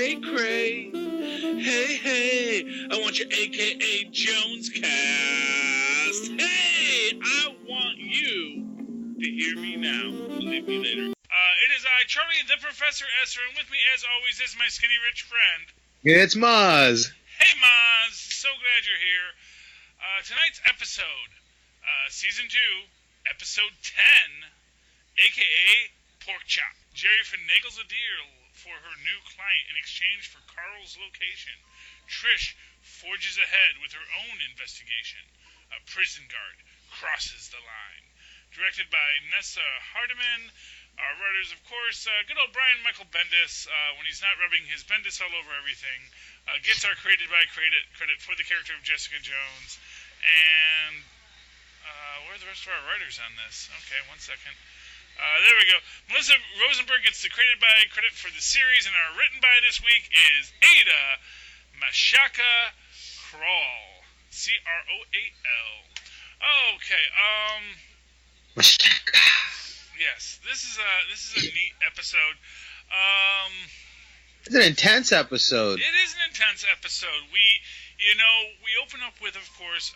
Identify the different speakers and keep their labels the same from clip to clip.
Speaker 1: cray cray. Hey, hey, I want your AKA Jonescast. Hey, I want you to hear me now. Believe me later. It is I, Charlie, the Professor Esser, and with me, as always, is my skinny rich friend.
Speaker 2: It's Mozz.
Speaker 1: Hey, Mozz. So glad you're here. Tonight's episode, Season 2, Episode 10, a.k.a. Pork Chop. Jerry finagles a deal for her new client in exchange for Carl's location. Trish forges ahead with her own investigation. A prison guard crosses the line. Directed by Nessa Hardiman. Our writers, of course, good old Brian Michael Bendis, when he's not rubbing his Bendis all over everything, gets our created by credit for the character of Jessica Jones. And where are the rest of our writers on this? Okay, one second. There we go. Melissa Rosenberg gets the created by credit for the series, and our written by this week is Ada Mashaka Kroll. Croal. Okay,
Speaker 2: Mashaka.
Speaker 1: Yes, this is a neat episode.
Speaker 2: It's an intense episode.
Speaker 1: It is an intense episode. We open up with, of course,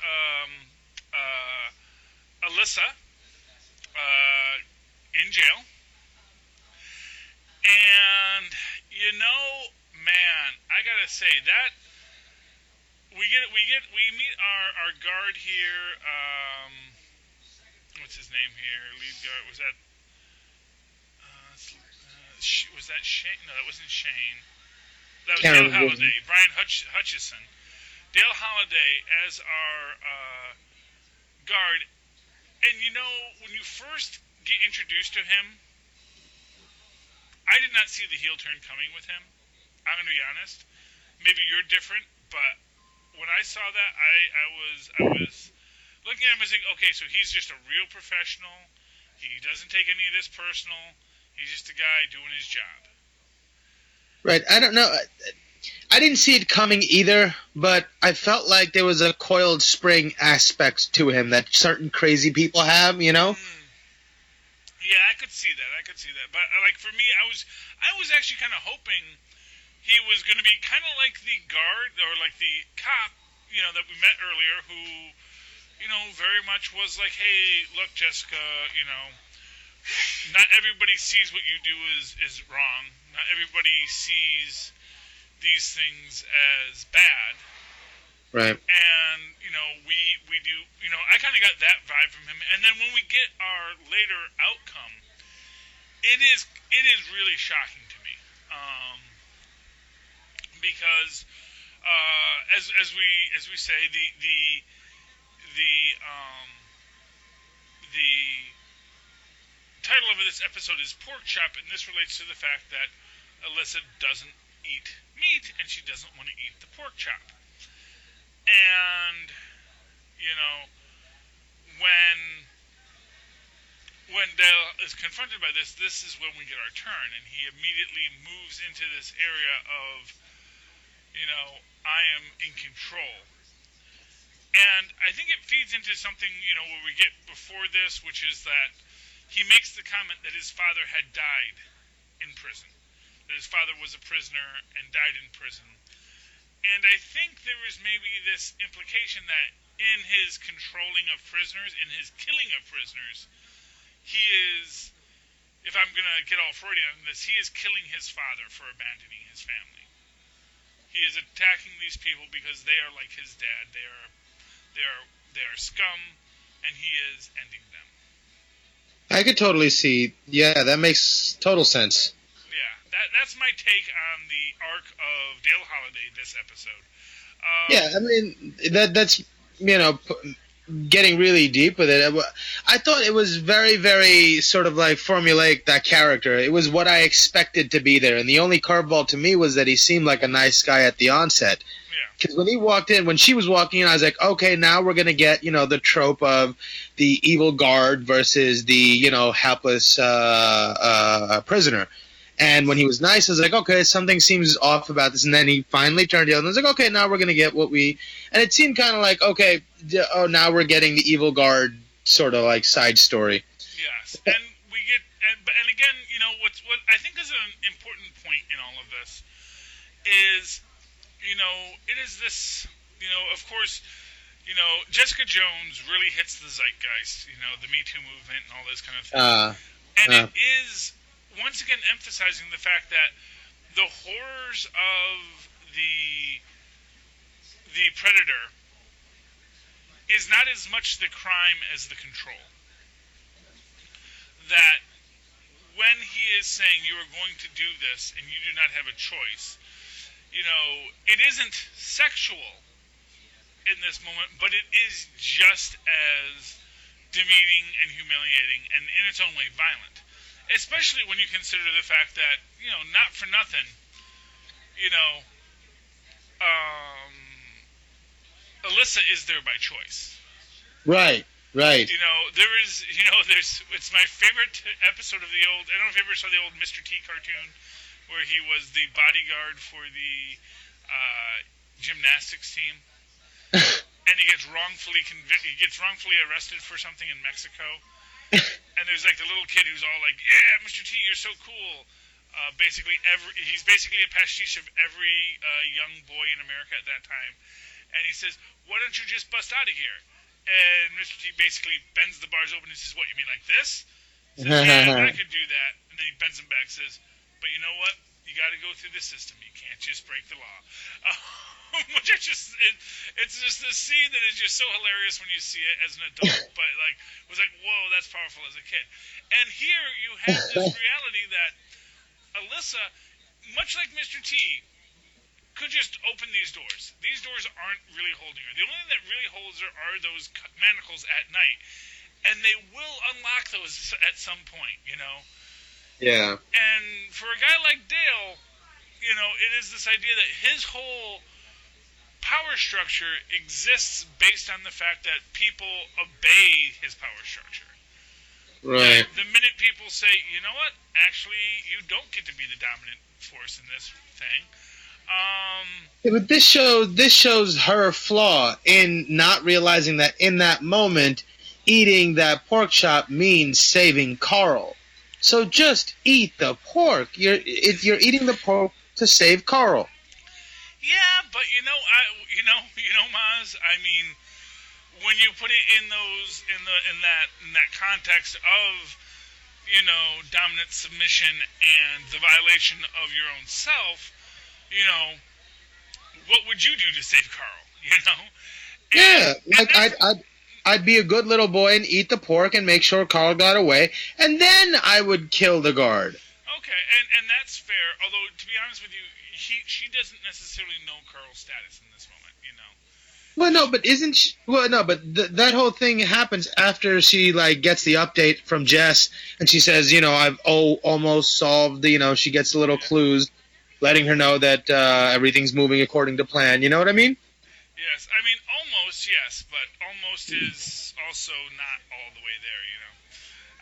Speaker 1: Alyssa in jail, and man, I gotta say that we meet our guard here. What's his name here? Lead guard. Was that Shane? No, that wasn't Shane. That was Dale Halliday. Brian Hutchison. Dale Halliday as our guard. And when you first get introduced to him, I did not see the heel turn coming with him. I'm going to be honest. Maybe you're different, but when I saw that, I was looking at him and saying, okay, so he's just a real professional. He doesn't take any of this personal. He's just a guy doing his job.
Speaker 2: Right. I don't know. I didn't see it coming either, but I felt like there was a coiled spring aspect to him that certain crazy people have,
Speaker 1: Yeah, I could see that. But for me, I was actually kind of hoping he was going to be kind of like the guard or like the cop, that we met earlier, who, very much was like, hey, look, Jessica, not everybody sees what you do is wrong. Not everybody sees these things as bad.
Speaker 2: Right.
Speaker 1: And, we do, I kind of got that vibe from him. And then when we get our later outcome, it is really shocking to me. Because, as we say, the title of this episode is Pork Chop, and this relates to the fact that Alyssa doesn't eat meat, and she doesn't want to eat the pork chop. And, when Dale is confronted by this is when we get our turn, and he immediately moves into this area of, I am in control. And I think it feeds into something, where we get before this, which is that he makes the comment that his father had died in prison. That his father was a prisoner and died in prison. And I think there is maybe this implication that in his controlling of prisoners, in his killing of prisoners, he is, if I'm going to get all Freudian on this, he is killing his father for abandoning his family. He is attacking these people because they are like his dad. They are scum, and he is ending them.
Speaker 2: I could totally see. Yeah, that makes total sense.
Speaker 1: Yeah, that's my take on the arc of Dale Halliday this episode.
Speaker 2: Yeah, I mean that's getting really deep with it. I thought it was very, very sort of like formulaic, that character. It was what I expected to be there, and the only curveball to me was that he seemed like a nice guy at the onset. Because when she was walking in, I was like, okay, now we're going to get, the trope of the evil guard versus the, helpless prisoner. And when he was nice, I was like, okay, something seems off about this. And then he finally turned the other, and I was like, okay, now we're going to get what we... And it seemed kind of like, okay, now we're getting the evil guard sort of like side story.
Speaker 1: Yes, and we get... And again, what I think is an important point in all of this is, it is this, of course, Jessica Jones really hits the zeitgeist, the Me Too movement and all this kind of thing. And it is, once again, emphasizing the fact that the horrors of the predator is not as much the crime as the control. That when he is saying you are going to do this and you do not have a choice, it isn't sexual in this moment, but it is just as demeaning and humiliating and in its own way violent. Especially when you consider the fact that, not for nothing, Alyssa is there by choice.
Speaker 2: Right.
Speaker 1: It's my favorite episode of the old, I don't know if you ever saw the old Mr. T cartoon, where he was the bodyguard for the gymnastics team. And he gets wrongfully arrested for something in Mexico. And there's like the little kid who's all like, "Yeah, Mr. T, you're so cool." He's basically a pastiche of every young boy in America at that time. And he says, "Why don't you just bust out of here?" And Mr. T basically bends the bars open and says, "What, you mean like this?" He says, "Yeah, I could do that." And then he bends them back and says, "But you know what? You got to go through the system. You can't just break the law." Which it's just this scene that is just so hilarious when you see it as an adult, but was like, whoa, that's powerful as a kid. And here you have this reality that Alyssa, much like Mr. T, could just open these doors. These doors aren't really holding her. The only thing that really holds her are those manacles at night, and they will unlock those at some point,
Speaker 2: Yeah.
Speaker 1: And for a guy like Dale, it is this idea that his whole power structure exists based on the fact that people obey his power structure.
Speaker 2: Right.
Speaker 1: The minute people say, you know what, actually, you don't get to be the dominant force in this thing.
Speaker 2: Yeah, but this shows her flaw in not realizing that in that moment, eating that pork chop means saving Carl. So just eat the pork. You're eating the pork to save Carl.
Speaker 1: Yeah, but Mozz, I mean, when you put it in that context of, dominant submission and the violation of your own self, what would you do to save Carl,
Speaker 2: I'd be a good little boy and eat the pork and make sure Carl got away, and then I would kill the guard.
Speaker 1: Okay, and that's fair, although, to be honest with you, she doesn't necessarily know Carl's status in this moment,
Speaker 2: Well, no, but isn't she... Well, no, but that whole thing happens after she, gets the update from Jess, and she says, I've almost solved the, she gets the little clues, letting her know that everything's moving according to plan. You know what I mean?
Speaker 1: Yes, I mean, almost, yes, but almost is also not all the way there,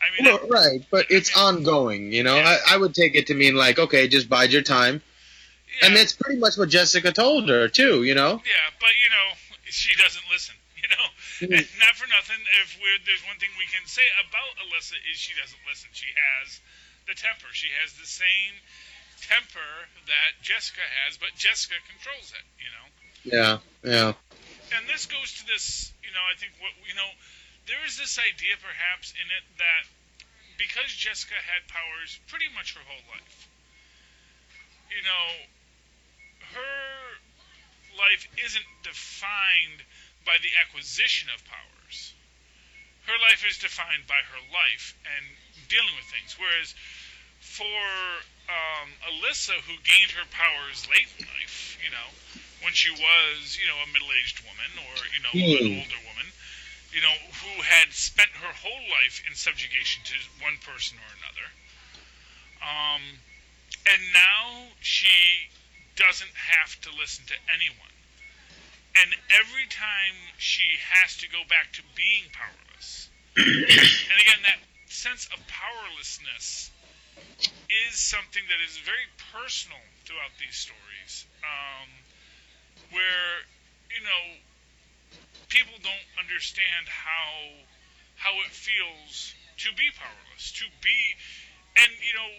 Speaker 1: I mean...
Speaker 2: Well, right, but it's ongoing, Yeah. I would take it to mean, okay, just bide your time. Yeah. And that's pretty much what Jessica told her, too,
Speaker 1: Yeah, but, she doesn't listen, And not for nothing, there's one thing we can say about Alyssa is she doesn't listen. She has the temper. She has the same temper that Jessica has, but Jessica controls it,
Speaker 2: Yeah.
Speaker 1: And this goes to this, I think there is this idea perhaps in it that because Jessica had powers pretty much her whole life, her life isn't defined by the acquisition of powers. Her life is defined by her life and dealing with things. Whereas for Alyssa, who gained her powers late in life, when she was, a middle-aged woman or, an older woman, who had spent her whole life in subjugation to one person or another. And now she doesn't have to listen to anyone. And every time she has to go back to being powerless, and again, that sense of powerlessness is something that is very personal throughout these stories, where, people don't understand how it feels to be powerless, to be, And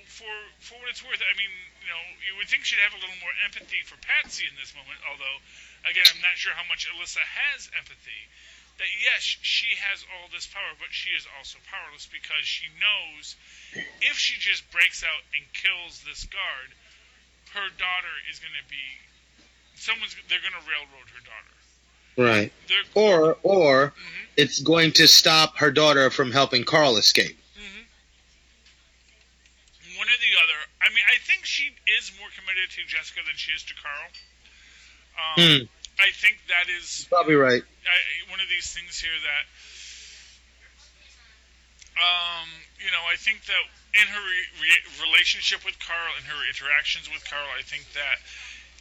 Speaker 1: for what it's worth, I mean, you would think she'd have a little more empathy for Patsy in this moment. Although, again, I'm not sure how much Alyssa has empathy. That yes, she has all this power, but she is also powerless because she knows if she just breaks out and kills this guard, her daughter is going to be they're going to railroad her daughter.
Speaker 2: Right. Or it's going to stop her daughter from helping Carl escape.
Speaker 1: One or the other. I mean, I think she is more committed to Jessica than she is to Carl. I think that is
Speaker 2: probably right.
Speaker 1: One of these things here that, I think that in her relationship with Carl and her interactions with Carl, I think that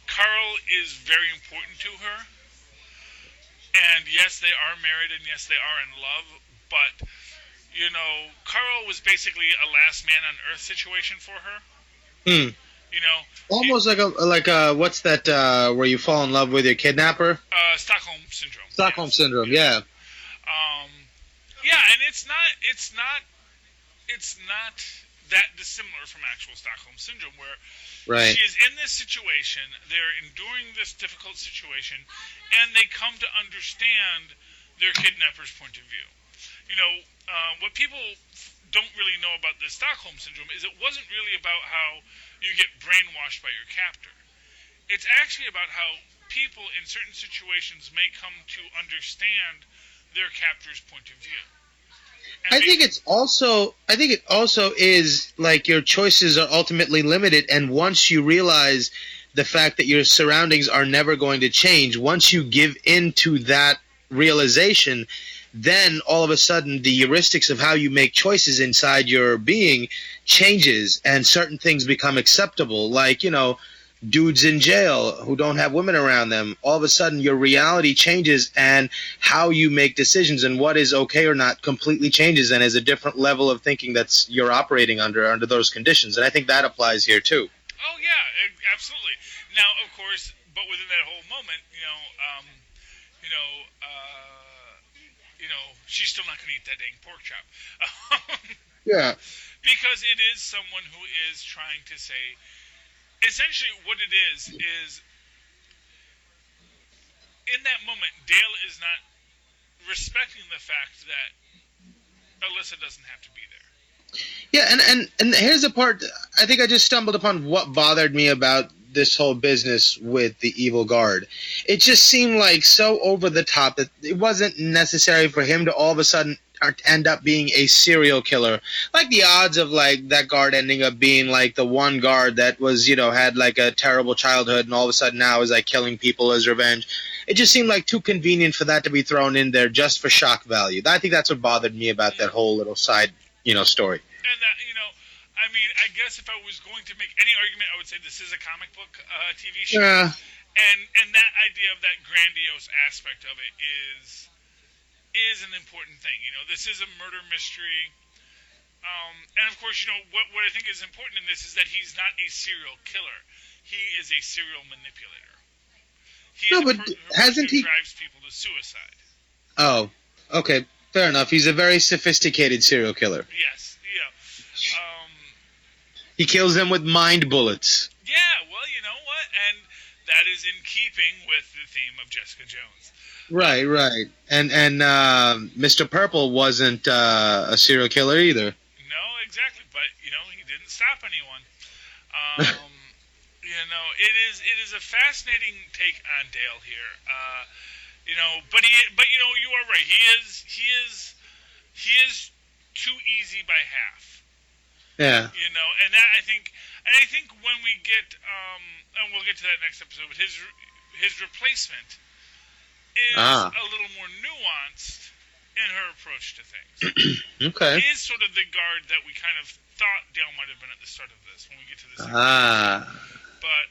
Speaker 1: Carl is very important to her. And yes, they are married, and yes, they are in love, but Carl was basically a last man on earth situation for her.
Speaker 2: Almost like a what's that where you fall in love with your kidnapper?
Speaker 1: Stockholm syndrome.
Speaker 2: Stockholm syndrome, yeah.
Speaker 1: Yeah, and it's not that dissimilar from actual Stockholm syndrome, where she is in this situation, they're enduring this difficult situation, and they come to understand their kidnapper's point of view. What people don't really know about the Stockholm syndrome is it wasn't really about how you get brainwashed by your captor. It's actually about how people in certain situations may come to understand their captor's point of view.
Speaker 2: I think it also is like your choices are ultimately limited, and once you realize the fact that your surroundings are never going to change, once you give in to that realization, then all of a sudden the heuristics of how you make choices inside your being changes, and certain things become acceptable. Like, dudes in jail who don't have women around them, all of a sudden your reality changes, and how you make decisions and what is okay or not completely changes, and is a different level of thinking that's you're operating under those conditions. And I think that applies here too.
Speaker 1: Oh yeah, absolutely. Now, of course, but within that whole moment, she's still not going to eat that dang pork chop.
Speaker 2: Yeah.
Speaker 1: Because it is someone who is trying to say, essentially what it is in that moment, Dale is not respecting the fact that Alyssa doesn't have to be there.
Speaker 2: Yeah, and here's the part, I think I just stumbled upon what bothered me about this whole business with the evil guard. It just seemed like so over the top that it wasn't necessary for him to all of a sudden end up being a serial killer. Like the odds of like that guard ending up being like the one guard that was, had like a terrible childhood and all of a sudden now is like killing people as revenge. It just seemed like too convenient for that to be thrown in there just for shock value. I think that's what bothered me about that whole little side, story.
Speaker 1: And that, I mean, I guess if I was going to make any argument, I would say this is a comic book TV show.
Speaker 2: Yeah.
Speaker 1: And that idea of that grandiose aspect of it is an important thing. This is a murder mystery. And of course, what I think is important in this is that he's not a serial killer. He is a serial manipulator. He drives people to suicide.
Speaker 2: Oh, okay. Fair enough. He's a very sophisticated serial killer.
Speaker 1: Yes, yeah.
Speaker 2: He kills them with mind bullets.
Speaker 1: Yeah, well, you know what? And that is in keeping with the theme of Jessica Jones.
Speaker 2: Right. And Mr. Purple wasn't a serial killer either.
Speaker 1: No, exactly. But, he didn't stop anyone. It is a fascinating take on Dale here. But you are right. He is too easy by half.
Speaker 2: Yeah.
Speaker 1: And that I think when we get and we'll get to that next episode, but his replacement is a little more nuanced in her approach to things.
Speaker 2: Okay.
Speaker 1: He is sort of the guard that we kind of thought Dale might have been at the start of this when we get to this. But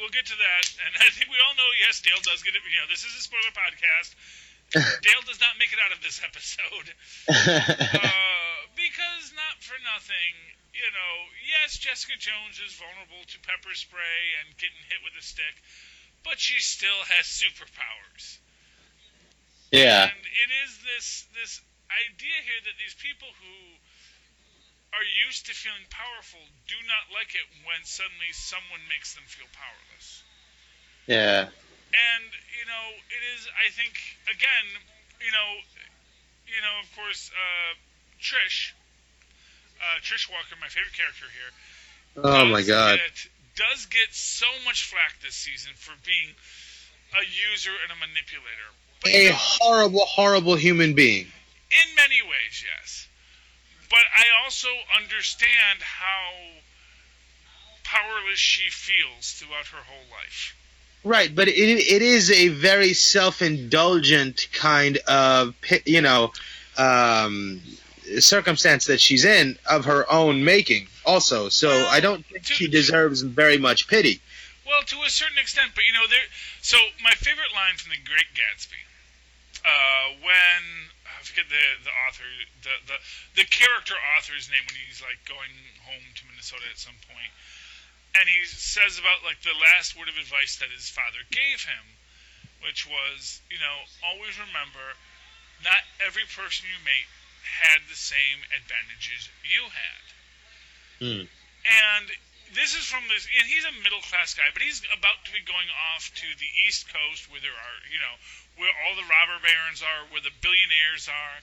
Speaker 1: we'll get to that, and I think we all know, yes, Dale does get it. This is a spoiler podcast. Dale does not make it out of this episode. Because not for nothing, yes, Jessica Jones is vulnerable to pepper spray and getting hit with a stick, but she still has superpowers.
Speaker 2: Yeah.
Speaker 1: And it is this idea here that these people who are used to feeling powerful do not like it when suddenly someone makes them feel powerless.
Speaker 2: Yeah.
Speaker 1: And, it is, I think, again, of course, Trish Walker, my favorite character here,
Speaker 2: Oh my God.
Speaker 1: does get so much flack this season for being a user and a manipulator. But,
Speaker 2: A horrible, horrible human being.
Speaker 1: In many ways, yes. But I also understand how powerless she feels throughout her whole life.
Speaker 2: Right, but it is a very self-indulgent kind of, circumstance that she's in of her own making also. So I don't think she deserves very much pity.
Speaker 1: Well, to a certain extent, but so my favorite line from The Great Gatsby, when I forget the author, the character author's name, when he's like going home to Minnesota at some point, and he says about like the last word of advice that his father gave him, which was, always remember, not every person you meet had the same advantages you had. And this is from this, and he's a middle-class guy, but he's about to be going off to the East Coast where there are, where all the robber barons are, where the billionaires are,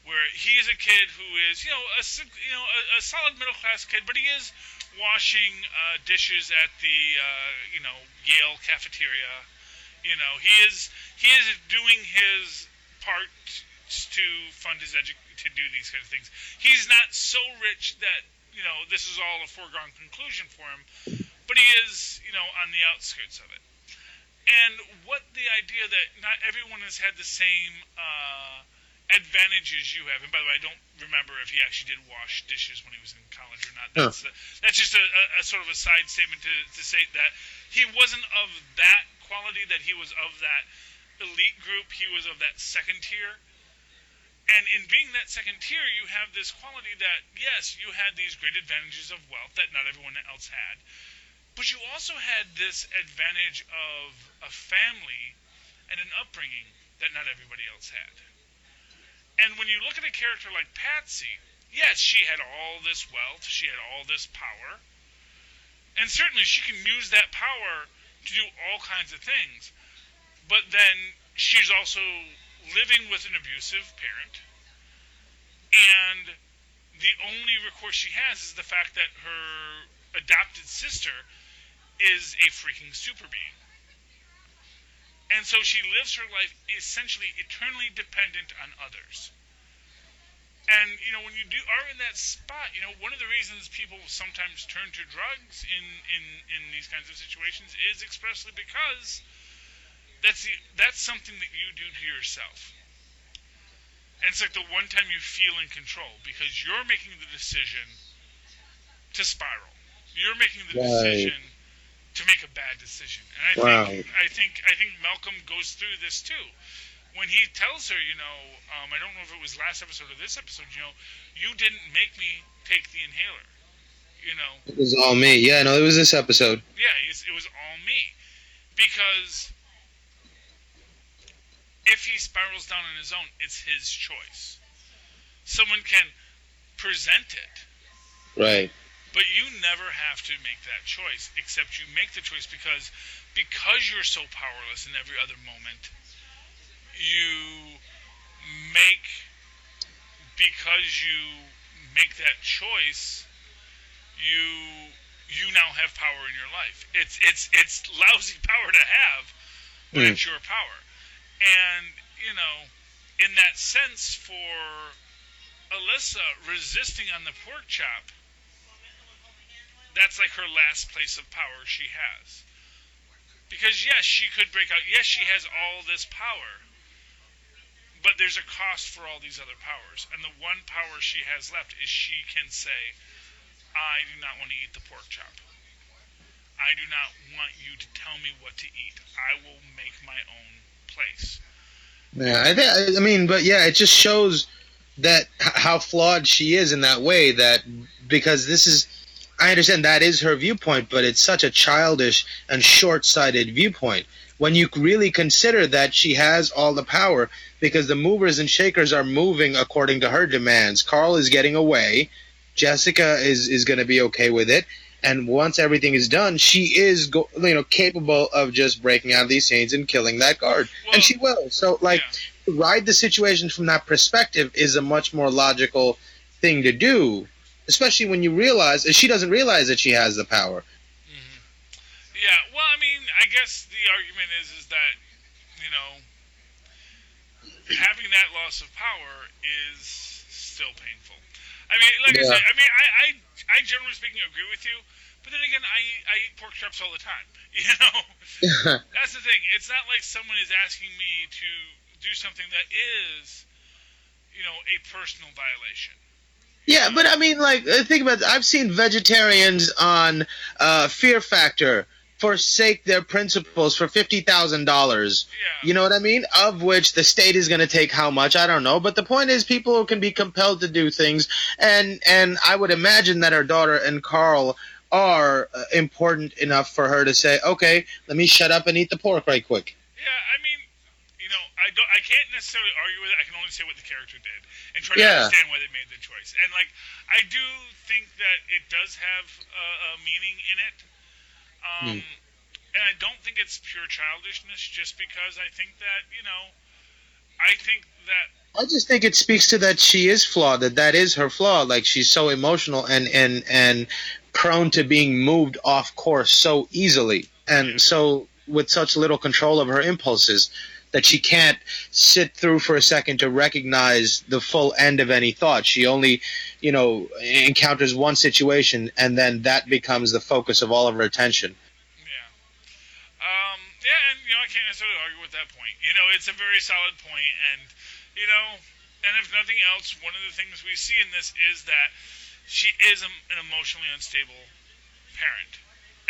Speaker 1: where he is a kid who is, a solid middle-class kid, but he is washing dishes at the, Yale cafeteria. He is doing his part to fund his to do these kind of things. He's not so rich that, this is all a foregone conclusion for him, but he is, on the outskirts of it. And what the idea that not everyone has had the same advantages you have, and by the way, I don't remember if he actually did wash dishes when he was in college or not. That's just a sort of a side statement to say that he wasn't of that quality, that he was of that elite group, he was of that second tier. And in being that second tier, you have this quality that, yes, you had these great advantages of wealth that not everyone else had, but you also had this advantage of a family and an upbringing that not everybody else had. And when you look at a character like Patsy, yes, she had all this wealth, she had all this power, and certainly she can use that power to do all kinds of things, but then she's also living with an abusive parent, and the only recourse she has is the fact that her adopted sister is a freaking super being. And so she lives her life essentially eternally dependent on others. And, when you are in that spot, one of the reasons people sometimes turn to drugs in these kinds of situations is expressly because that's something that you do to yourself. And it's like the one time you feel in control because you're making the decision to spiral. You're making the decision to make a bad decision. And I think Malcolm goes through this too. When he tells her, I don't know if it was last episode or this episode, you didn't make me take the inhaler.
Speaker 2: It was all me. Yeah, no, it was this episode.
Speaker 1: Yeah, it was all me. Because if he spirals down on his own, it's his choice. Someone can present it.
Speaker 2: Right.
Speaker 1: But you never have to make that choice, except you make the choice because you're so powerless in every other moment. Because you make that choice, you now have power in your life. It's lousy power to have, but it's your power. And, in that sense, for Alyssa resisting on the pork chop, that's like her last place of power she has. Because, yes, she could break out. Yes, she has all this power. But there's a cost for all these other powers. And the one power she has left is she can say, I do not want to eat the pork chop. I do not want you to tell me what to eat. I will make my own place.
Speaker 2: Yeah, but it just shows that how flawed she is in that way, that because I understand that is her viewpoint, but it's such a childish and short-sighted viewpoint when you really consider that she has all the power because the movers and shakers are moving according to her demands. Carl is getting away, Jessica is going to be okay with it. And once everything is done, she is capable of just breaking out of these chains and killing that guard, and
Speaker 1: Well,
Speaker 2: she will. So like,
Speaker 1: yeah.
Speaker 2: ride the situation from that perspective is a much more logical thing to do, especially when you realize she doesn't realize that she has the power.
Speaker 1: Hmm. Yeah. Well, I mean, I guess the argument is that you know having that loss of power is still painful. I mean, like I
Speaker 2: Yeah.
Speaker 1: said, I mean, I generally speaking agree with you, but then again, I eat pork chops all the time. You know, that's the thing. It's not like someone is asking me to do something that is, a personal violation. You
Speaker 2: Yeah,
Speaker 1: know?
Speaker 2: but I mean, like, think about it. I've seen vegetarians on Fear Factor forsake their principles for $50,000.
Speaker 1: Yeah.
Speaker 2: You know what I mean? Of which the state is going to take how much? I don't know. But the point is, people can be compelled to do things, and I would imagine that her daughter and Carl are important enough for her to say, okay, let me shut up and eat the pork right quick.
Speaker 1: Yeah. I mean, I can't necessarily argue with it. I can only say what the character did and try to
Speaker 2: Yeah,
Speaker 1: understand why they made the choice. And like, I do think that it does have a meaning in it.
Speaker 2: Hmm.
Speaker 1: And I don't think it's pure childishness, just because I think that I think that
Speaker 2: I just think it speaks to that she is flawed. That is her flaw. Like, she's so emotional and prone to being moved off course so easily, and
Speaker 1: yeah,
Speaker 2: so with such little control of her impulses that she can't sit through for a second to recognize the full end of any thought. She only, encounters one situation, and then that becomes the focus of all of her attention.
Speaker 1: yeah, yeah, and I can't necessarily argue with that point. It's a very solid point, and you know, and if nothing else, one of the things we see in this is that she is an emotionally unstable parent,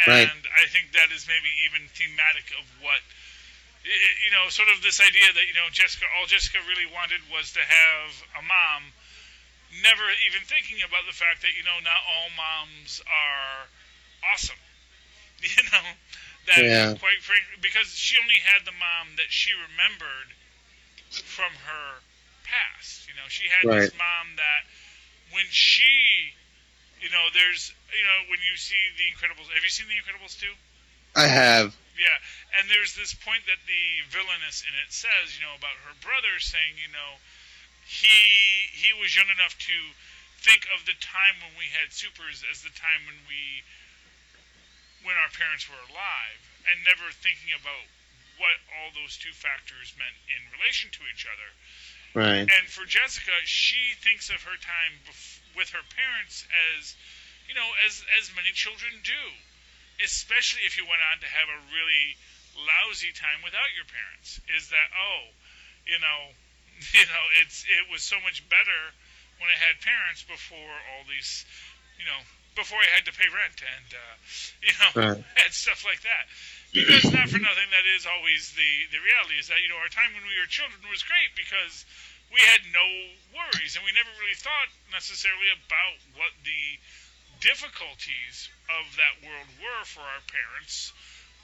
Speaker 2: Right.
Speaker 1: and I think that is maybe even thematic of what sort of this idea that all Jessica really wanted was to have a mom, never even thinking about the fact that not all moms are awesome. You know that
Speaker 2: Yeah.
Speaker 1: quite frankly, because she only had the mom that she remembered from her past. She had
Speaker 2: Right.
Speaker 1: this mom that when she, there's, when you see The Incredibles. Have you seen The Incredibles 2?
Speaker 2: I have.
Speaker 1: Yeah, and there's this point that the villainess in it says, about her brother saying, he was young enough to think of the time when we had supers as the time when our parents were alive, and never thinking about what all those two factors meant in relation to each other.
Speaker 2: Right.
Speaker 1: And for Jessica, she thinks of her time with her parents as, as many children do, especially if you went on to have a really lousy time without your parents. Is that you know, it was so much better when I had parents before all these, before I had to pay rent and
Speaker 2: Right.
Speaker 1: and stuff like that. Because not for nothing, that is always the reality is that our time when we were children was great because we had no worries and we never really thought necessarily about what the difficulties of that world were for our parents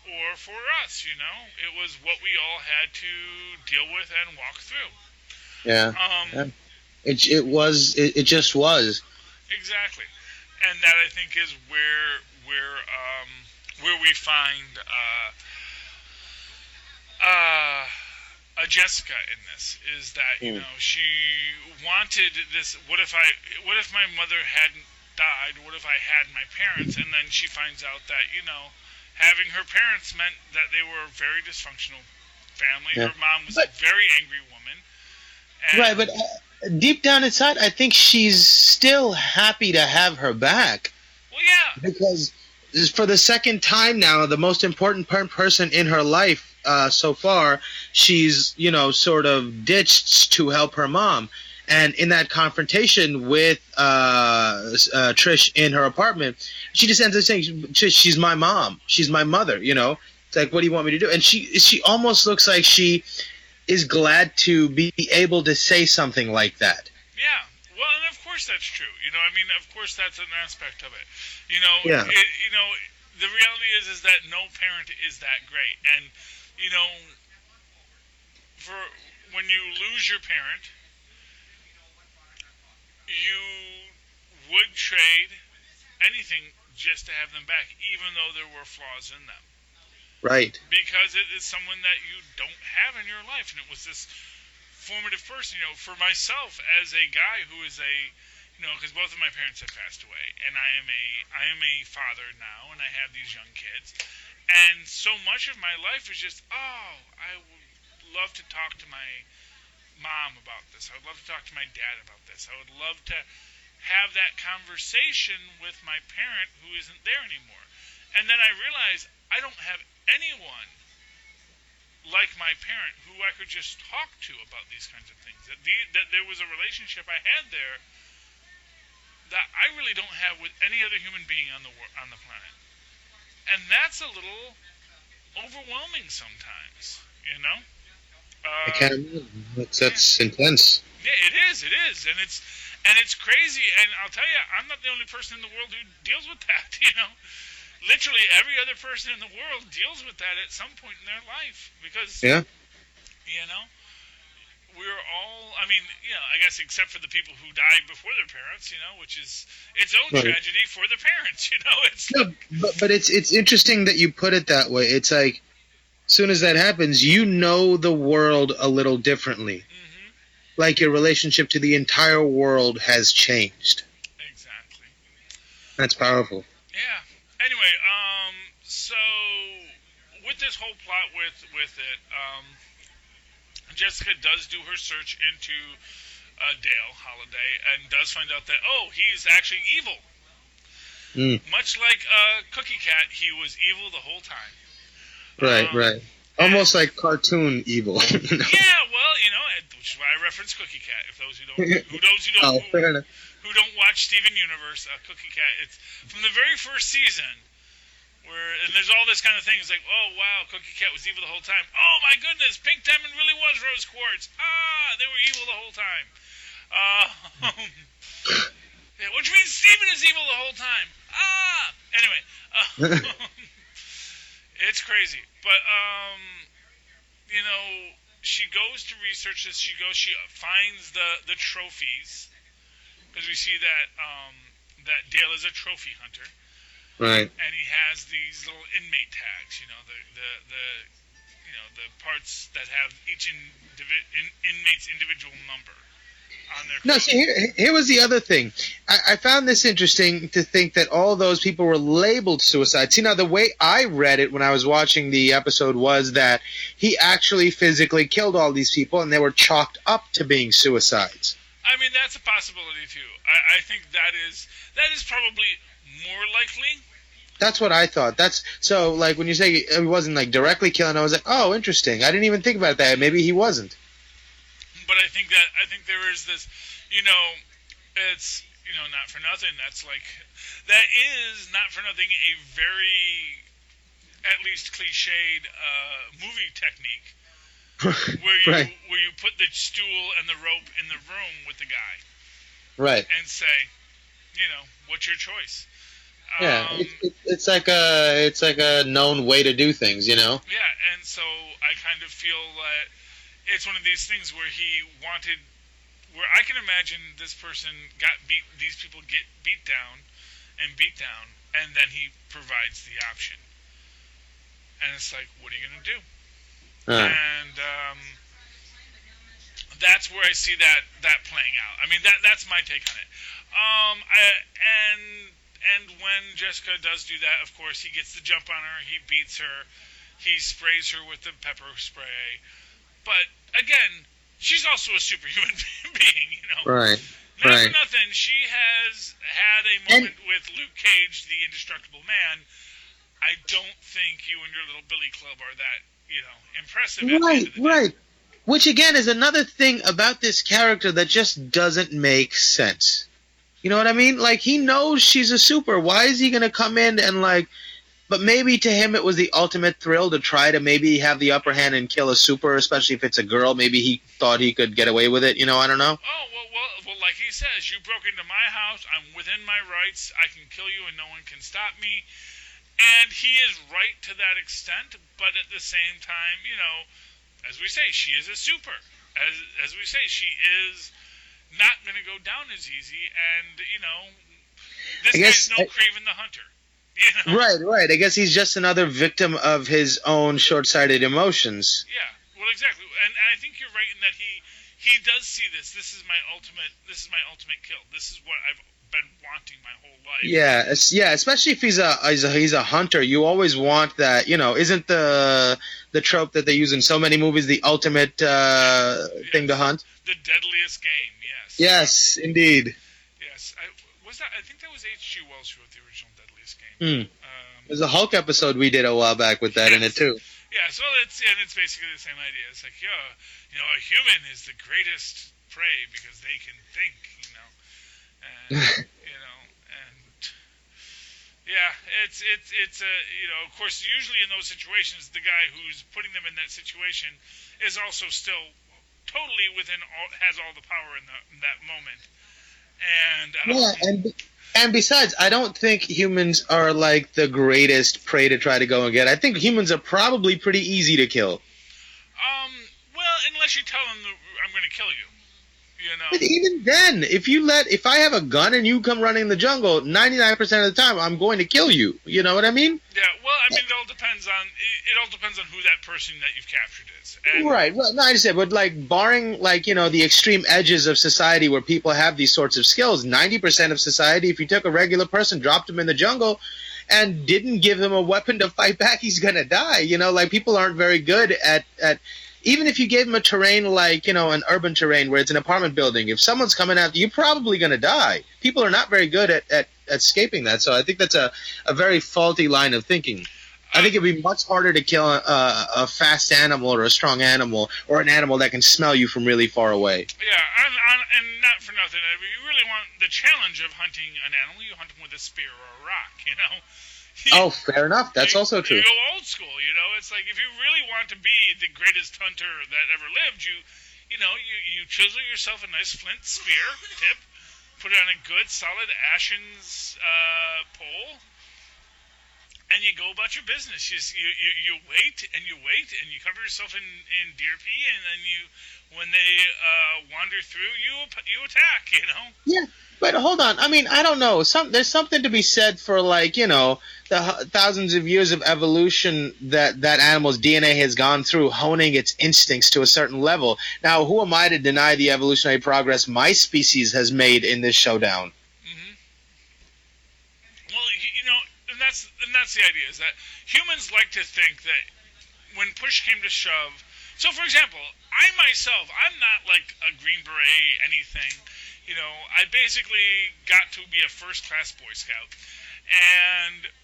Speaker 1: or for us. It was what we all had to deal with and walk through.
Speaker 2: Yeah.
Speaker 1: Um,
Speaker 2: Yeah. It just was.
Speaker 1: exactly, and that I think is where we find a Jessica in this is that
Speaker 2: Mm.
Speaker 1: she wanted this. What if my mother hadn't died? What if I had my parents? And then she finds out that having her parents meant that they were a very dysfunctional family.
Speaker 2: Yeah.
Speaker 1: Her mom was a
Speaker 2: But
Speaker 1: very angry woman,
Speaker 2: right,
Speaker 1: and
Speaker 2: but deep down inside, I think she's still happy to have her back,
Speaker 1: well, yeah,
Speaker 2: because for the second time now, the most important person in her life so far, she's sort of ditched to help her mom. And in that confrontation with Trish in her apartment, she just ends up saying, "Trish, she's my mom. She's my mother." It's like, what do you want me to do? And she almost looks like she is glad to be able to say something like that.
Speaker 1: yeah. Well, and of course that's true. I mean, of course that's an aspect of it.
Speaker 2: Yeah.
Speaker 1: The reality is that no parent is that great, and you know, for when you lose your parent, you would trade anything just to have them back, even though there were flaws in them.
Speaker 2: Right.
Speaker 1: Because it is someone that you don't have in your life, and it was this formative person. For myself as a guy who is because both of my parents have passed away, and I am a father now, and I have these young kids, and so much of my life is just, I would love to talk to my mom about this. I would love to talk to my dad about this. I would love to have that conversation with my parent who isn't there anymore. And then I realized I don't have anyone like my parent who I could just talk to about these kinds of things. That there was a relationship I had there that I really don't have with any other human being on the planet. And that's a little overwhelming sometimes,
Speaker 2: I can't imagine. That's intense.
Speaker 1: Yeah, it is, and it's crazy. And I'll tell you, I'm not the only person in the world who deals with that. Literally every other person in the world deals with that at some point in their life, because we're all, I guess except for the people who died before their parents, which is its own tragedy for their parents, It's
Speaker 2: but it's interesting that you put it that way. It's like, as soon as that happens, the world a little differently.
Speaker 1: Mm-hmm.
Speaker 2: Like your relationship to the entire world has changed.
Speaker 1: Exactly.
Speaker 2: That's powerful.
Speaker 1: Yeah. Anyway, so with this whole plot with it, Jessica does do her search into Dale Holiday and does find out that, he's actually evil. Much like Cookie Cat, he was evil the whole time.
Speaker 2: Right. Almost like cartoon evil.
Speaker 1: Yeah, well, which is why I reference Cookie Cat. If those who don't watch Steven Universe, Cookie Cat, it's from the very first season. And there's all this kind of thing. It's like, oh, wow, Cookie Cat was evil the whole time. Oh, my goodness, Pink Diamond really was Rose Quartz. They were evil the whole time. Yeah, which means Steven is evil the whole time. Anyway. It's crazy. But, she goes to research this. She finds the trophies. Because we see that Dale is a trophy hunter.
Speaker 2: Right.
Speaker 1: And he has these little inmate tags, the parts that have each inmate's individual number on their.
Speaker 2: No, see, here was the other thing. I found this interesting to think that all those people were labeled suicide. See, now the way I read it when I was watching the episode was that he actually physically killed all these people, and they were chalked up to being suicides.
Speaker 1: I mean, that's a possibility too. I think that is probably more likely.
Speaker 2: That's what I thought. So like when you say he wasn't like directly killing, I was like, oh, interesting. I didn't even think about that. Maybe he wasn't.
Speaker 1: But I think there is this, it's not for nothing. That is not for nothing a very, at least cliched movie technique. Where you put the stool and the rope in the room with the guy,
Speaker 2: right,
Speaker 1: and say, what's your choice?
Speaker 2: Yeah, it's like a known way to do these,
Speaker 1: Yeah, and so I kind of feel that it's one of these things where where I can imagine this person these people get beat down, and then he provides the option, and it's like, what are you gonna do? And that's where I see that playing out. I mean, that's my take on it. And when Jessica does do that, of course, he gets the jump on her. He beats her. He sprays her with the pepper spray. But again, she's also a superhuman being,
Speaker 2: Right.
Speaker 1: Not for nothing, she has had a moment with Luke Cage, the indestructible man. I don't think you and your little Billy Club are that, impressive.
Speaker 2: Right. Which again is another thing about this character that just doesn't make sense. You know what I mean? Like, he knows she's a super. Why is he going to come in and but maybe to him it was the ultimate thrill to try to maybe have the upper hand and kill a super, especially if it's a girl. Maybe he thought he could get away with it. I don't know.
Speaker 1: Oh, well, like he says, you broke into my house. I'm within my rights. I can kill you and no one can stop me. And he is right to that extent, but at the same time, as we say, she is a super. As we say, she is not going to go down as easy, and, This guy's no Craven the Hunter. You know?
Speaker 2: Right. I guess he's just another victim of his own short-sighted emotions.
Speaker 1: Yeah, well, exactly, and I think you're right in that he does see this. This is my ultimate kill. This is what I've been wanting my whole life.
Speaker 2: Yeah, especially if he's a hunter. You always want that. Isn't the trope that they use in so many movies the ultimate thing to hunt?
Speaker 1: The deadliest game. Yes.
Speaker 2: Yes, indeed.
Speaker 1: Yes, I think that was H.G. Wells who wrote the original Deadliest Game.
Speaker 2: There's a Hulk episode we did a while back with that in it too.
Speaker 1: Yeah, so it's basically the same idea. It's like, a human is the greatest prey because they can think, and yeah, it's of course, usually in those situations, the guy who's putting them in that situation is also still totally has all the power in that moment, and
Speaker 2: And besides, I don't think humans are like the greatest prey to try to go and get. I think humans are probably pretty easy to kill.
Speaker 1: Well, unless you tell them I'm going to kill you.
Speaker 2: But even then, if I have a gun and you come running in the jungle, 99% of the time I'm going to kill you. You know what I mean?
Speaker 1: Yeah. Well, it all depends on who that person that you've captured is.
Speaker 2: Right. Well, no, I understand, but barring the extreme edges of society where people have these sorts of skills, 90% of society, if you took a regular person, dropped him in the jungle, and didn't give him a weapon to fight back, he's gonna die. People aren't very good at even if you gave him a terrain an urban terrain where it's an apartment building, if someone's coming after you, you're probably going to die. People are not very good at escaping that. So I think that's a very faulty line of thinking. I think it'd be much harder to kill a fast animal or a strong animal or an animal that can smell you from really far away.
Speaker 1: Yeah, and not for nothing. If you really want the challenge of hunting an animal, you hunt them with a spear or a rock,
Speaker 2: Oh, fair enough. That's also true.
Speaker 1: You go old school, It's like if you really want to be the greatest hunter that ever lived, you chisel yourself a nice flint spear tip, put it on a good solid ashen's pole, and you go about your business. You wait and you wait and you cover yourself in deer pee, and then when they wander through, you attack.
Speaker 2: Yeah. But hold on. I mean, I don't know. There's something to be said for the thousands of years of evolution that animal's DNA has gone through, honing its instincts to a certain level. Now, who am I to deny the evolutionary progress my species has made in this showdown?
Speaker 1: Mm-hmm. Well, and that's the idea, is that humans like to think that when push came to shove. So, for example, I'm not like a Green Beret anything. I basically got to be a first-class Boy Scout.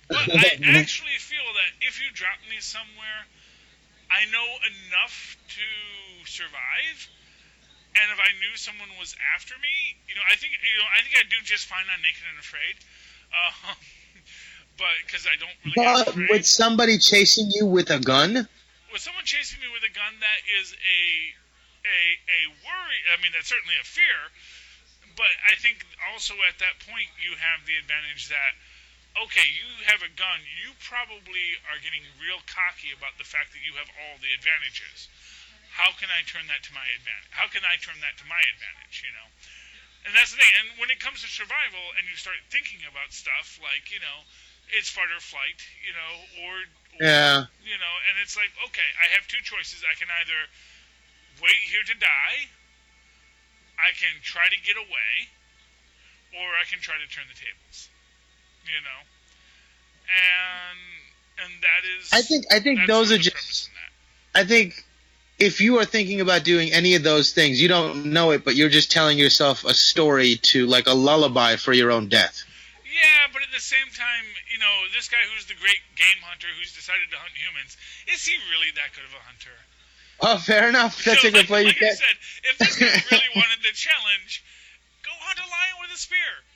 Speaker 1: But I actually feel that if you drop me somewhere, I know enough to survive. And if I knew someone was after me, I think I'd do just fine on Naked and Afraid. But because I don't really get afraid.
Speaker 2: With somebody chasing you with a gun?
Speaker 1: With someone chasing me with a gun, that is a worry. I mean, that's certainly a fear. But I think also at that point you have the advantage that, okay, you have a gun, you probably are getting real cocky about the fact that you have all the advantages. How can I turn that to my advantage? How can I turn that to my advantage, And that's the thing. And when it comes to survival and you start thinking about stuff like, it's fight or flight, or
Speaker 2: yeah.
Speaker 1: And it's like, okay, I have two choices. I can either wait here to die, I can try to get away, or I can try to turn the tables. And that is.
Speaker 2: I think those are just. I think if you are thinking about doing any of those things, you don't know it, but you're just telling yourself a story to like a lullaby for your own death.
Speaker 1: Yeah, but at the same time, this guy who's the great game hunter who's decided to hunt humans, is he really that good of a hunter?
Speaker 2: Well, fair enough. That's a good point.
Speaker 1: Like I said, if this guy really wanted the challenge, go hunt a lion with a spear.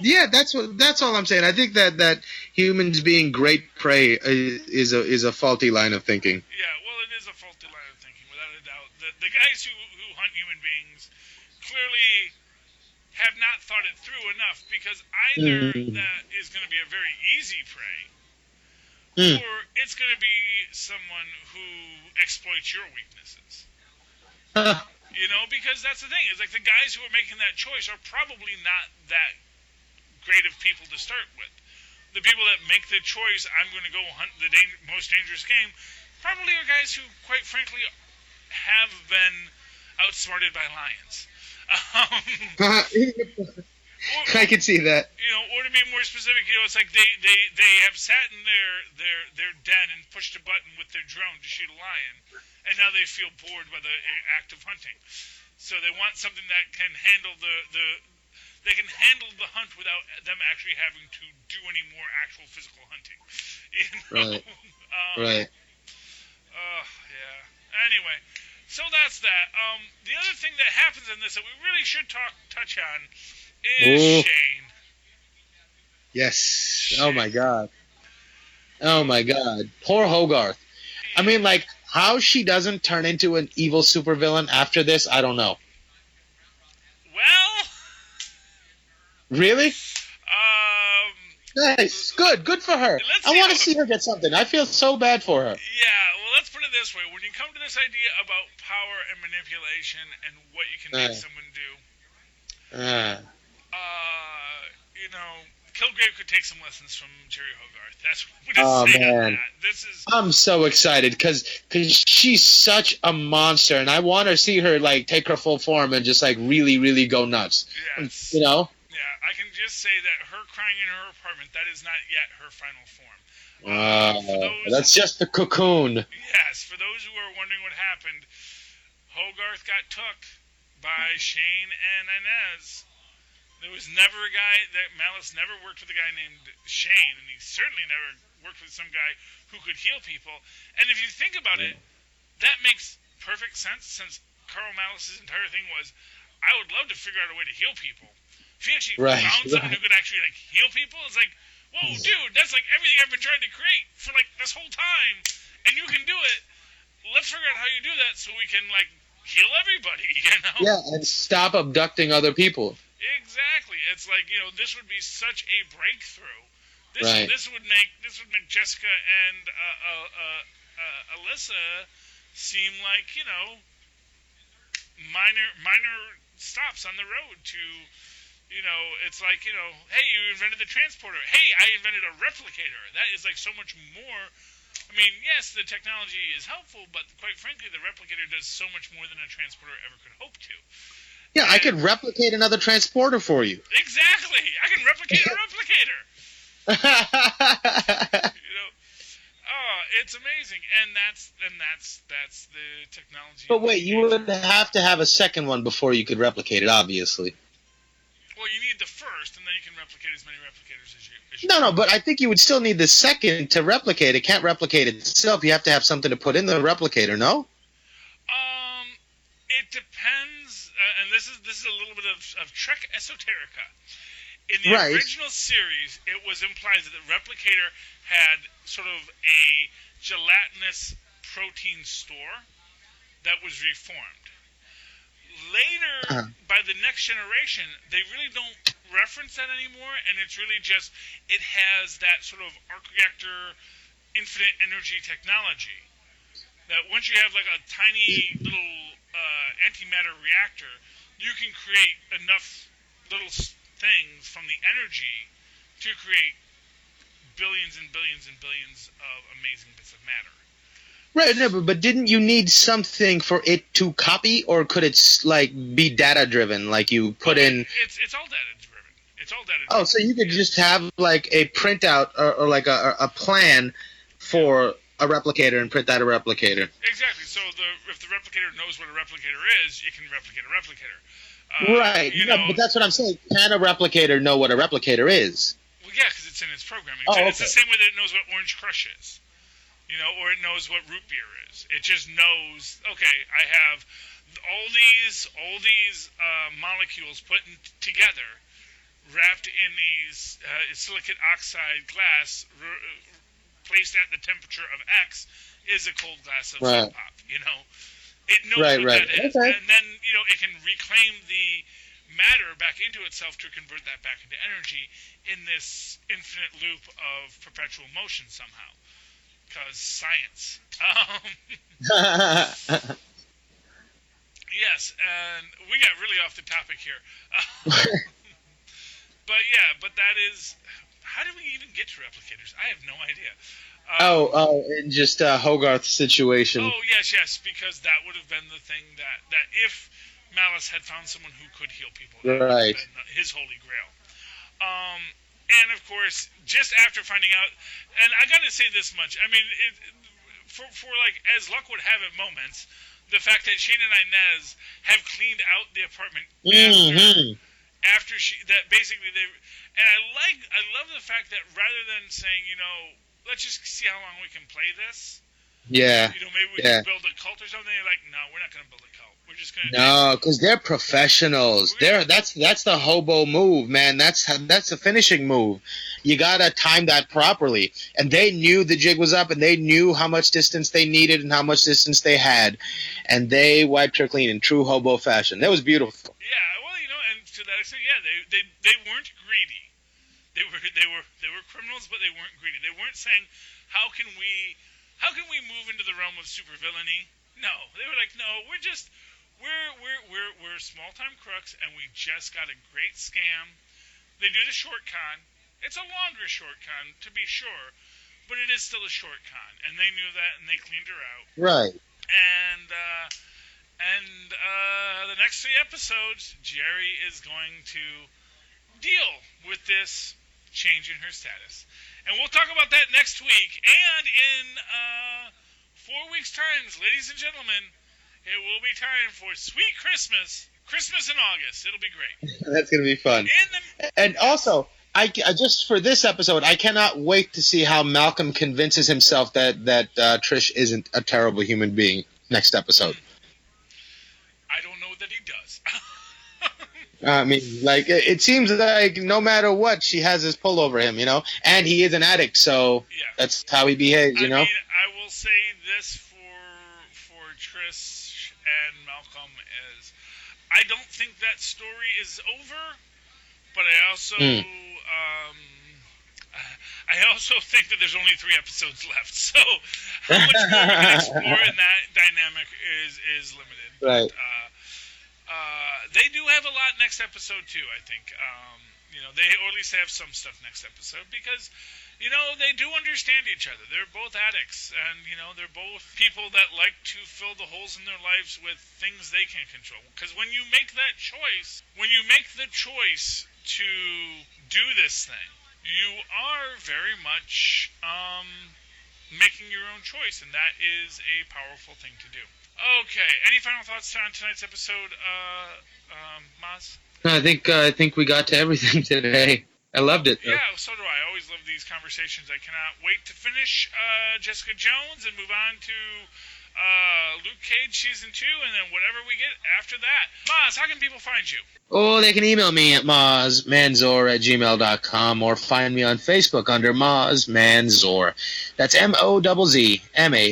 Speaker 2: Yeah, that's all I'm saying. I think that humans being great prey is a faulty line of thinking.
Speaker 1: Yeah, well, it is a faulty line of thinking, without a doubt. The guys who hunt human beings clearly have not thought it through enough, because either that is going to be a very easy prey, or it's going to be someone who exploits your weaknesses. Because that's the thing. It's like the guys who are making that choice are probably not that grade of people to start with. The people that make the choice, I'm going to go hunt the most dangerous game, probably are guys who, quite frankly, have been outsmarted by lions.
Speaker 2: I can see that.
Speaker 1: Or to be more specific, it's like they have sat in their den and pushed a button with their drone to shoot a lion, and now they feel bored by the act of hunting. So they want something that can handle they can handle the hunt without them actually having to do any more actual physical hunting.
Speaker 2: Right. Right.
Speaker 1: Yeah. Anyway, so that's that. The other thing that happens in this that we really should touch on is Shane.
Speaker 2: Yes.
Speaker 1: Shane.
Speaker 2: Oh my God. Oh my God. Poor Hogarth. Yeah. I mean, like, how she doesn't turn into an evil supervillain after this, I don't know.
Speaker 1: Well.
Speaker 2: Really? Nice. Good for her. I want to see her get something. I feel so bad for her.
Speaker 1: Yeah, well, let's put it this way. When you come to this idea about power and manipulation and what you can make someone do, Kilgrave could take some lessons from Jerry Hogarth. That's what I'm saying.
Speaker 2: I'm so excited because she's such a monster, and I want to see her like take her full form and just like really, really go nuts.
Speaker 1: Yes.
Speaker 2: Yeah,
Speaker 1: I can just say that her crying in her apartment, that is not yet her final form.
Speaker 2: That's just the cocoon.
Speaker 1: Yes, for those who are wondering what happened, Hogarth got took by Shane and Inez. There was never a guy that Malice never worked with a guy named Shane, and he certainly never worked with some guy who could heal people. And if you think about it, that makes perfect sense since Carl Malice's entire thing was, I would love to figure out a way to heal people. If he actually found someone who could actually like heal people, it's like, whoa, dude, that's like everything I've been trying to create for like this whole time, and you can do it. Let's figure out how you do that so we can like heal everybody,
Speaker 2: Yeah, and stop abducting other people.
Speaker 1: Exactly. It's like, this would be such a breakthrough. This would make Jessica and Alyssa seem like, minor stops on the road to, it's like, hey, you invented the transporter. Hey, I invented a replicator. That is like so much more. I mean, yes, the technology is helpful, but quite frankly, the replicator does so much more than a transporter ever could hope to.
Speaker 2: Yeah, I could replicate another transporter for you.
Speaker 1: Exactly. I can replicate a replicator. It's amazing, and that's the technology.
Speaker 2: But wait, you would have to have a second one before you could replicate it, obviously.
Speaker 1: Well, you need the first, and then you can replicate as many replicators as you
Speaker 2: No, but I think you would still need the second to replicate. It can't replicate itself. You have to have something to put in the replicator, no?
Speaker 1: It depends, and this is a little bit of Trek esoterica. In the original series, it was implied that the replicator had sort of a gelatinous protein store that was reformed. Later, by the next generation, they really don't reference that anymore, and it's really just, it has that sort of arc reactor infinite energy technology. That once you have like a tiny little antimatter reactor, you can create enough little things from the energy to create billions and billions and billions of amazing bits of matter.
Speaker 2: Right, no, but didn't you need something for it to copy, or could it like be data driven? Like you put in.
Speaker 1: It's all data driven. It's all data driven.
Speaker 2: Oh, so you could just have like a printout or like a plan for a replicator and print out a replicator.
Speaker 1: Exactly. So if the replicator knows what a replicator is, it can replicate a replicator.
Speaker 2: Right. But that's what I'm saying. Can a replicator know what a replicator is?
Speaker 1: Well, yeah, because it's in its programming. It's the same way that it knows what Orange Crush is. Or it knows what root beer is. It just knows, okay, I have all these molecules put together, wrapped in these silicate oxide glass, placed at the temperature of X, is a cold glass of Sun Pop. It knows what that is. Okay. And then, it can reclaim the matter back into itself to convert that back into energy in this infinite loop of perpetual motion somehow. Because science. Yes, and we got really off the topic here. but that is. How do we even get to replicators? I have no idea.
Speaker 2: And just Hogarth's situation.
Speaker 1: Oh, yes, because that would have been the thing that if Malice had found someone who could heal people, that would have been his holy grail. And of course, just after finding out, and I got to say this much, I mean, for like as luck would have it, moments, the fact that Shane and Inez have cleaned out the apartment after that basically they, and I love the fact that rather than saying, let's just see how long we can play this.
Speaker 2: Yeah.
Speaker 1: Maybe we can build a cult or something. You're like, no, we're not going to build a cult. We're just going to.
Speaker 2: No, because they're professionals. That's the hobo move, man. That's the finishing move. You gotta time that properly. And they knew the jig was up, and they knew how much distance they needed and how much distance they had, and they wiped her clean in true hobo fashion. That was beautiful.
Speaker 1: Yeah, well, and to that extent, yeah, they weren't greedy. They were criminals, but they weren't greedy. They weren't saying, how can we move into the realm of supervillainy? No, they were like, no, we're small time crooks, and we just got a great scam. They do the short con. It's a longer short con, to be sure, but it is still a short con, and they knew that, and they cleaned her out.
Speaker 2: Right.
Speaker 1: And the next 3 episodes, Jerry is going to deal with this change in her status. And we'll talk about that next week. And in 4 weeks' time, ladies and gentlemen, it will be time for Sweet Christmas. Christmas in August. It'll be great.
Speaker 2: That's going to be fun. And also, I just for this episode, I cannot wait to see how Malcolm convinces himself that Trish isn't a terrible human being next episode.
Speaker 1: I don't know that he does.
Speaker 2: I mean, like, it seems like no matter what, she has his pull over him, and he is an addict, so that's how he behaves,
Speaker 1: I mean, I will say this for Trish and Malcolm is, I don't think that story is over, but I also, I also think that there's only 3 episodes left, so how much more we can explore in that dynamic is limited.
Speaker 2: Right.
Speaker 1: But, they do have a lot next episode too, I think. They or at least have some stuff next episode because, they do understand each other. They're both addicts, and they're both people that like to fill the holes in their lives with things they can control. Because when you make that choice, when you make the choice to do this thing, you are very much making your own choice, and that is a powerful thing to do. Okay, any final thoughts on tonight's episode, Mozz?
Speaker 2: I think we got to everything today. I loved it.
Speaker 1: Yeah, so do I. I always love these conversations. I cannot wait to finish Jessica Jones and move on to Luke Cage Season 2, and then whatever we get after that. Mozz, how can people find you?
Speaker 2: Oh, they can email me at mozzmanzor@gmail.com or find me on Facebook under Mozz Manzor. That's MOZZMANZOOR.
Speaker 1: And,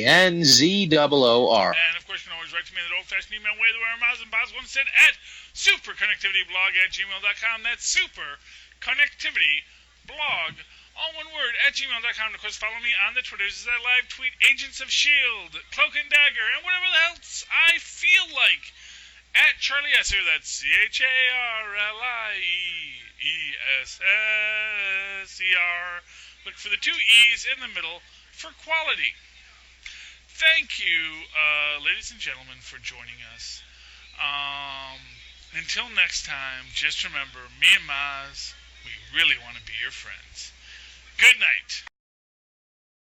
Speaker 1: of course, you can always write to me in the old-fashioned email way the way Mozz and Boz once said at superconnectivityblog@gmail.com. That's superconnectivityblog, all one word, @gmail.com. Of course, follow me on the Twitters as I live tweet Agents of S.H.I.E.L.D., Cloak and Dagger, and whatever the else I feel like. At Charlie Esser, that's CharlieEsser. Look for the 2 E's in the middle for quality. Thank you, ladies and gentlemen, for joining us. Until next time, just remember, me and Mozz, we really want to be your friends.